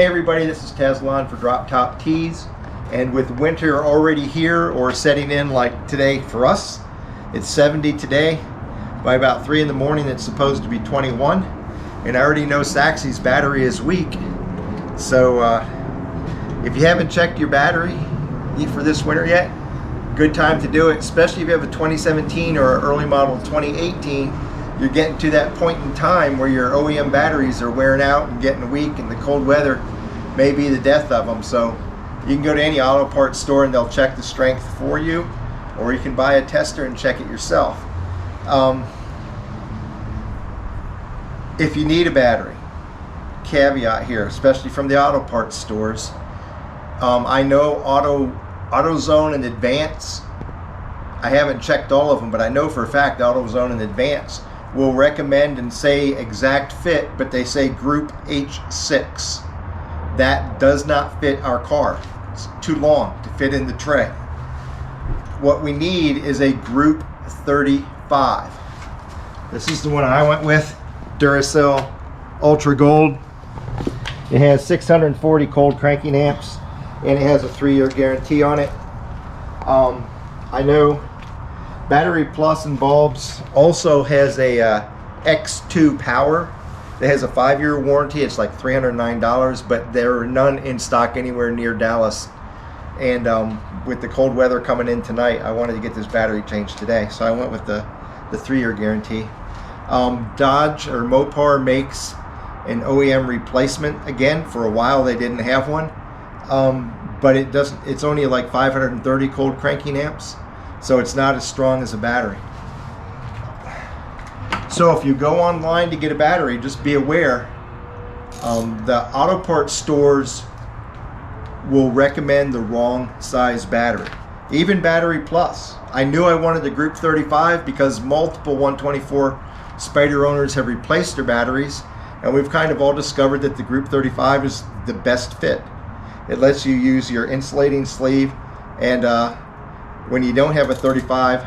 Hey everybody, this is Tezlon for Drop Top Tees, and with winter already here or setting in like today for us, it's 70 today. By about 3 in the morning it's supposed to be 21, and I already know Saxy's battery is weak. So if you haven't checked your battery for this winter yet, good time to do it, especially if you have a 2017 or an early model 2018. You're getting to that point in time where your OEM batteries are wearing out and getting weak, and the cold weather may be the death of them. So you can go to any auto parts store and they'll check the strength for you, or you can buy a tester and check it yourself. If you need a battery, caveat here, especially from the auto parts stores, I know AutoZone and Advance, I haven't checked all of them, but I know for a fact AutoZone and Advance will recommend and say exact fit, but they say group H6. That does not fit our car. It's too long to fit in the tray. What we need is a group 35. This is the one I went with, Duracell Ultra Gold. It has 640 cold cranking amps, and it has a 3-year guarantee on it. I know Battery Plus and Bulbs also has a X2 Power that has a 5-year warranty. It's like $309, but there are none in stock anywhere near Dallas. And with the cold weather coming in tonight, I wanted to get this battery changed today, so I went with the 3-year guarantee. Dodge or Mopar makes an OEM replacement again. For a while they didn't have one, but it doesn't. It's only like 530 cold cranking amps. So it's not as strong as a battery. So if you go online to get a battery, just be aware, the auto parts stores will recommend the wrong size battery. Even Battery Plus. I knew I wanted the Group 35 because multiple 124 Spider owners have replaced their batteries, and we've kind of all discovered that the Group 35 is the best fit. It lets you use your insulating sleeve, and when you don't have a 35,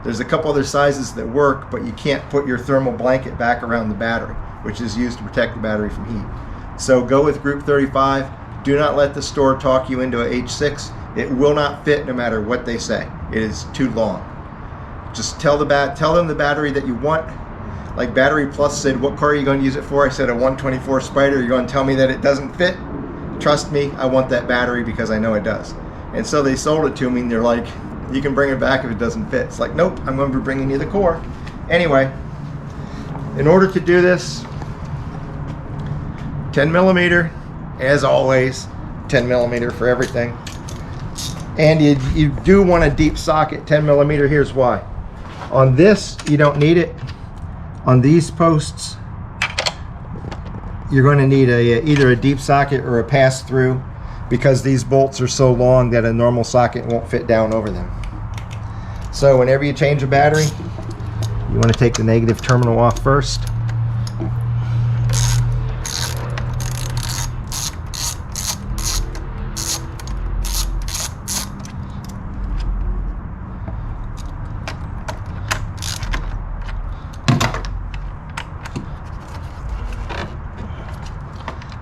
there's a couple other sizes that work, but you can't put your thermal blanket back around the battery, which is used to protect the battery from heat. So go with Group 35. Do not let the store talk you into a H6. It will not fit no matter what they say. It is too long. Just tell them the battery that you want. Like Battery Plus said, what car are you going to use it for? I said a 124 Spider. You're going to tell me that it doesn't fit? Trust me, I want that battery because I know it does. And so they sold it to me, and they're like, you can bring it back if it doesn't fit. It's like, nope, I'm going to be bringing you the core. Anyway, in order to do this, 10 millimeter, as always, 10 millimeter for everything. And you do want a deep socket, 10 millimeter. Here's why. On this, you don't need it. On these posts, you're going to need either a deep socket or a pass-through, because these bolts are so long that a normal socket won't fit down over them. So whenever you change a battery, you want to take the negative terminal off first.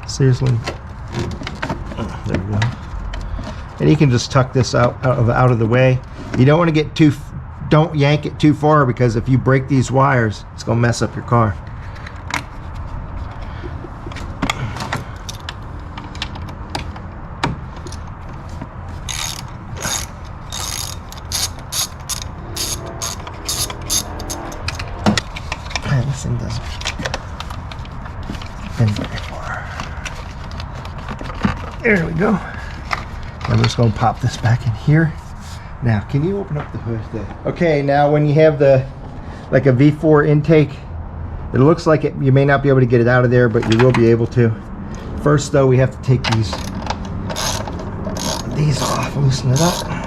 Seriously. There we go. And you can just tuck this out of the way. You don't want to get don't yank it too far, because if you break these wires, it's going to mess up your car. Man, this thing doesn't bend very far. There we go. I'm just going to pop this back in here. Now, can you open up the hood there? Okay, now when you have like a V4 intake, it looks like you may not be able to get it out of there, but you will be able to. First though, we have to take these off, loosen it up.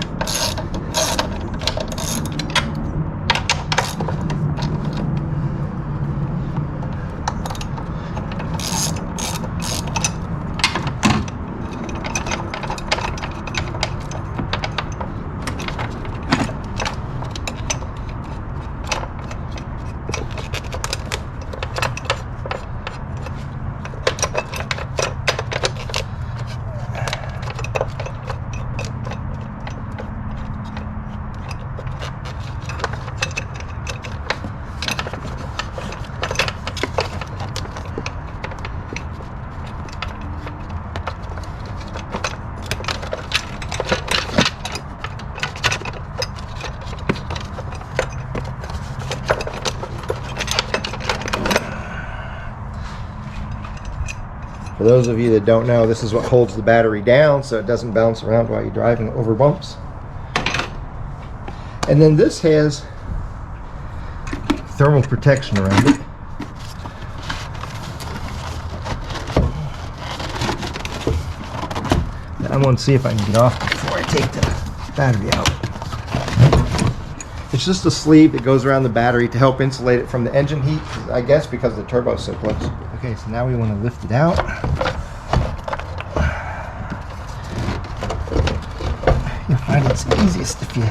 those of you that don't know, this is what holds the battery down so it doesn't bounce around while you're driving over bumps. And then this has thermal protection around it. I'm going to see if I can get off before I take the battery out. It's just a sleeve that goes around the battery to help insulate it from the engine heat, I guess because the turbo's so close. Okay, so now we want to lift it out. You'll find it's easiest if you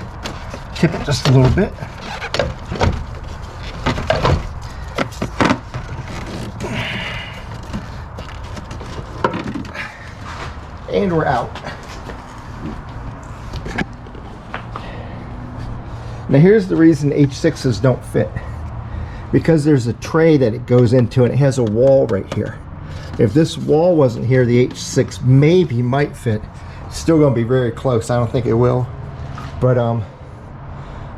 tip it just a little bit. And we're out. Now here's the reason H6s don't fit. Because there's a tray that it goes into and it has a wall right here. If this wall wasn't here, the H6 maybe might fit. It's still going to be very close. I don't think it will. But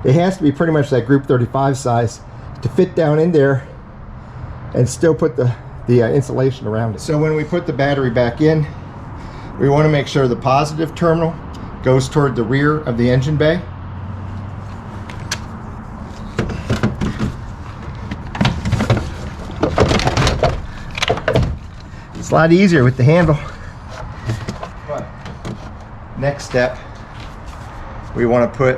it has to be pretty much that Group 35 size to fit down in there and still put the insulation around it. So when we put the battery back in, we want to make sure the positive terminal goes toward the rear of the engine bay. It's a lot easier with the handle. But next step, we want to put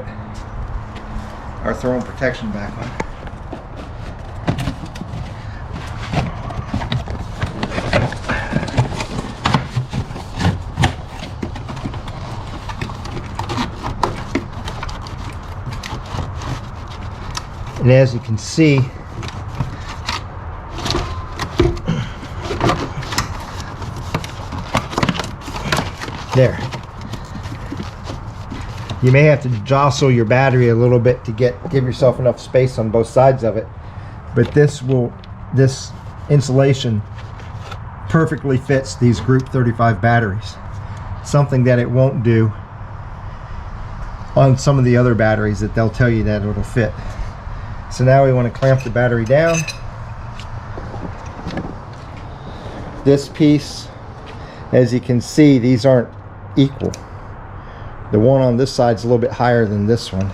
our thermal protection back on. And as you can see, there. You may have to jostle your battery a little bit to give yourself enough space on both sides of it, but this insulation perfectly fits these Group 35 batteries. Something that it won't do on some of the other batteries that they'll tell you that it'll fit. So now we want to clamp the battery down. This piece, as you can see, these aren't equal. The one on this side is a little bit higher than this one.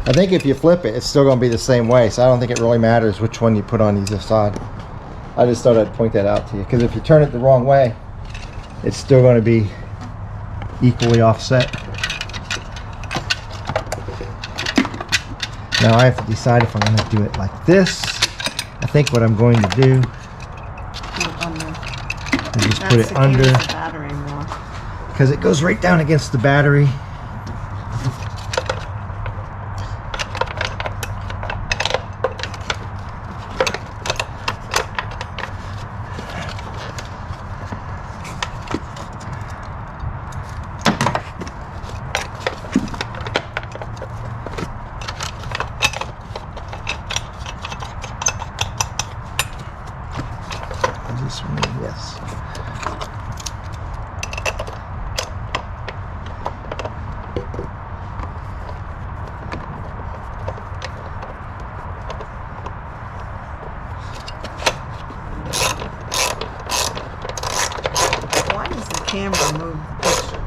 I think if you flip it, it's still going to be the same way, so I don't think it really matters which one you put on either side. I just thought I'd point that out to you, because if you turn it the wrong way, it's still going to be equally offset. Now I have to decide if I'm going to do it like this. I think what I'm going to do is just put it under, because it goes right down against the battery. This one, yes. Why does the camera move the picture?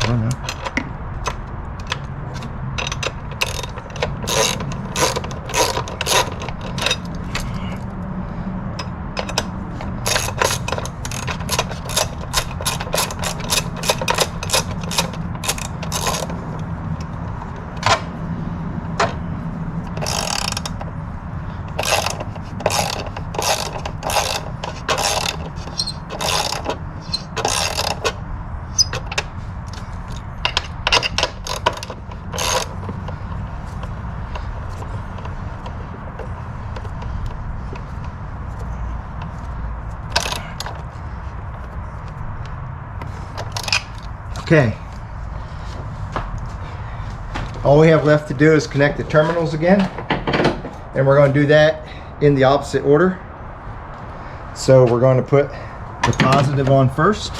I don't know. Okay. All we have left to do is connect the terminals again, and we're going to do that in the opposite order. So we're going to put the positive on first.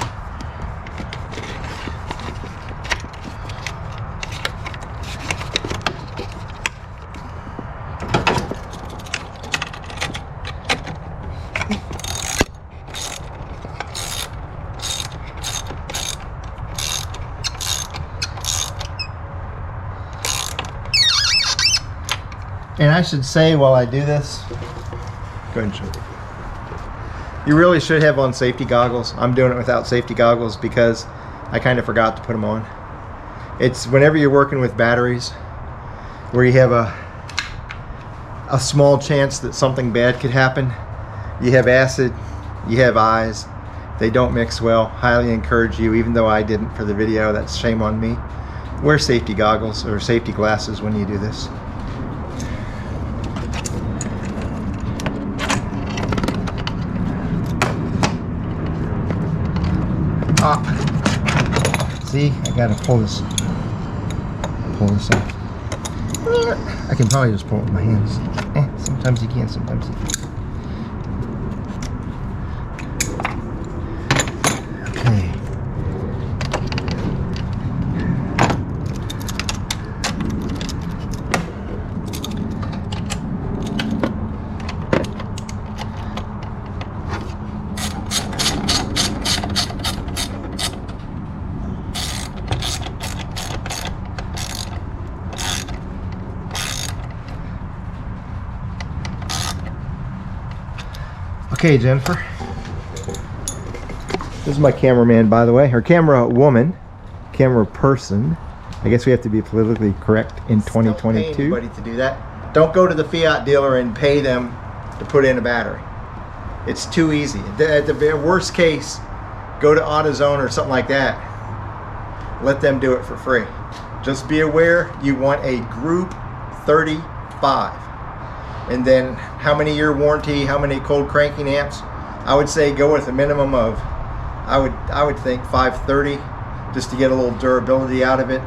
And I should say while I do this, go ahead and show it. You really should have on safety goggles. I'm doing it without safety goggles because I kind of forgot to put them on. It's whenever you're working with batteries where you have a small chance that something bad could happen. You have acid, you have eyes, they don't mix well. Highly encourage you, even though I didn't for the video, that's shame on me. Wear safety goggles or safety glasses when you do this. See, I gotta pull this off. I can probably just pull it with my hands. Sometimes you can, sometimes you can't. Okay. Okay, Jennifer. This is my cameraman, by the way. Her camera woman, camera person. I guess we have to be politically correct in 2022. Don't pay anybody to do that. Don't go to the Fiat dealer and pay them to put in a battery. It's too easy. At the worst case, go to AutoZone or something like that. Let them do it for free. Just be aware you want a group 35. And then how many year warranty, how many cold cranking amps? I would say go with a minimum of, I would think 530 just to get a little durability out of it.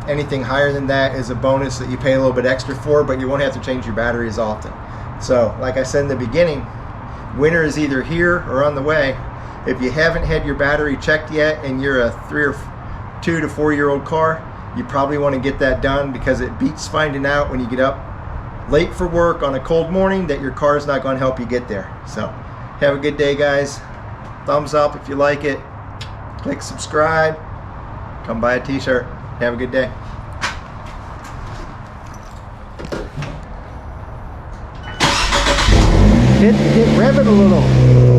Anything higher than that is a bonus that you pay a little bit extra for, but you won't have to change your batteries often. So like I said in the beginning, winter is either here or on the way. If you haven't had your battery checked yet and you're a 2 to 4 year old car, you probably want to get that done because it beats finding out when you get up late for work on a cold morning that your car is not going to help you get there. So have a good day, guys. Thumbs up if you like it. Click subscribe. Come buy a t-shirt. Have a good day. Hit rev it a little.